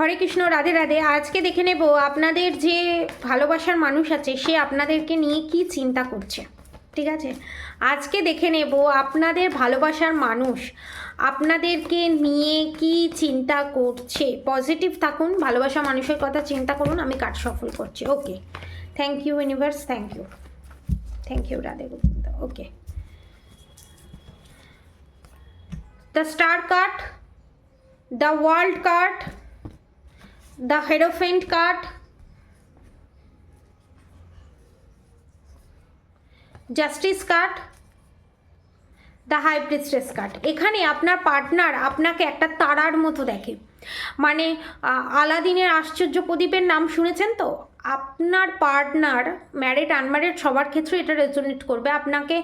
হরে কৃষ্ণ, রাধে রাধে। আজকে দেখে নেব আপনাদের যে ভালোবাসার মানুষ আছে সে আপনাদেরকে নিয়ে কি চিন্তা করছে। ঠিক আছে, আজকে দেখে নেব আপনাদের ভালোবাসার মানুষ আপনাদেরকে নিয়ে কি চিন্তা করছে। পজিটিভ থাকুন, ভালোবাসা মানুষের কথা চিন্তা করুন। আমি কার্ড সফল করছি। Okay, thank you universe, thank you, thank you Radhe Gobinda. Okay, the star card, the world card, the Hierophant card, Justice card, the High Priestess card। এখানে আপনার পার্টনার আপনাকে একটা তারার মতো দেখে, মানে আলাদিনের আশ্চর্য প্রদীপের নাম শুনেছেন তো? আপনার পার্টনার ম্যারিড আনম্যারিড সবার ক্ষেত্রে এটা রেজোনেট করবে। আপনাকে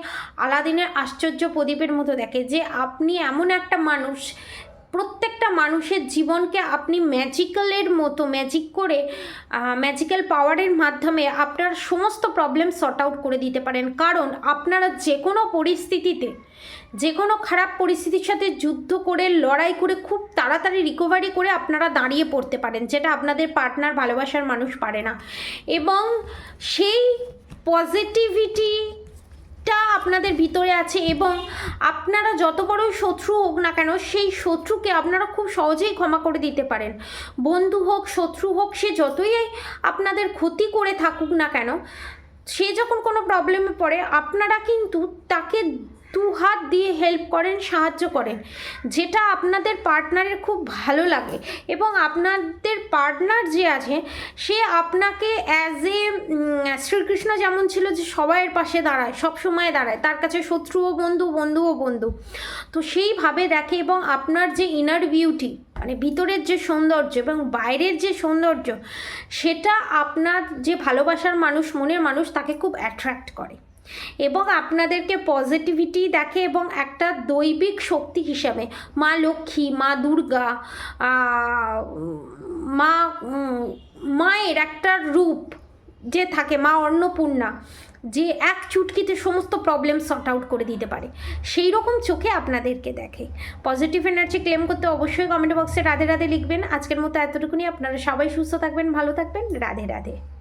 আলাদিনের আশ্চর্য প্রদীপের মতো দেখে যে আপনি এমন একটা মানুষ, প্রত্যেকটা মানুষের জীবনকে আপনি ম্যাজিক্যালের মতো ম্যাজিক করে ম্যাজিক্যাল পাওয়ারের মাধ্যমে আপনার সমস্ত প্রবলেম সর্ট আউট করে দিতে পারেন। কারণ আপনারা যে কোনো পরিস্থিতিতে, যে কোনো খারাপ পরিস্থিতির সাথে যুদ্ধ করে লড়াই করে খুব তাড়াতাড়ি রিকভারি করে আপনারা দাঁড়িয়ে পড়তে পারেন, যেটা আপনাদের পার্টনার ভালোবাসার মানুষ পারে না। এবং সেই পজিটিভিটি আপনাদের ভিতরে আছে এবং আপনারা যত বড়ই শত্রু হোক না কেন সেই শত্রুকে আপনারা খুব সহজেই ক্ষমা করে দিতে পারেন। বন্ধু হোক, শত্রু হোক, সে যতই আপনাদের ক্ষতি করে থাকুক না কেন, সে যখন কোনো প্রবলেমে পড়ে আপনারা কিন্তু তাকে দু হাত দিয়ে হেল্প করেন, সাহায্য করেন, যেটা আপনাদের পার্টনারের খুব ভালো লাগে। এবং আপনাদের পার্টনার যে আছে সে আপনাকে অ্যাজ এ শ্রীকৃষ্ণ যেমন ছিল যে সবাইয়ের পাশে দাঁড়ায়, সব সময় দাঁড়ায়, তার কাছে শত্রুও বন্ধু, বন্ধুও বন্ধু, তো সেইভাবে দেখে। এবং আপনার যে ইনার বিউটি, মানে ভিতরের যে সৌন্দর্য এবং বাইরের যে সৌন্দর্য, সেটা আপনার যে ভালোবাসার মানুষ, মনের মানুষ, তাকে খুব অ্যাট্রাক্ট করে এবং আপনাদেরকে পজিটিভিটি দেখে এবং একটা দৈবিক শক্তি হিসাবে মা লক্ষ্মী, মা দুর্গা, মায়ের একটা রূপ যে থাকে, মা অন্নপূর্ণা, যে এক চুটকিতে সমস্ত প্রবলেম সর্ট আউট করে দিতে পারে, সেই রকম চোখে আপনাদেরকে দেখে। পজিটিভ এনার্জি ক্লেম করতে অবশ্যই কমেন্ট বক্সে রাধে রাধে লিখবেন। আজকের মতো এতটুকুনি। আপনারা সবাই সুস্থ থাকবেন, ভালো থাকবেন। রাধে রাধে।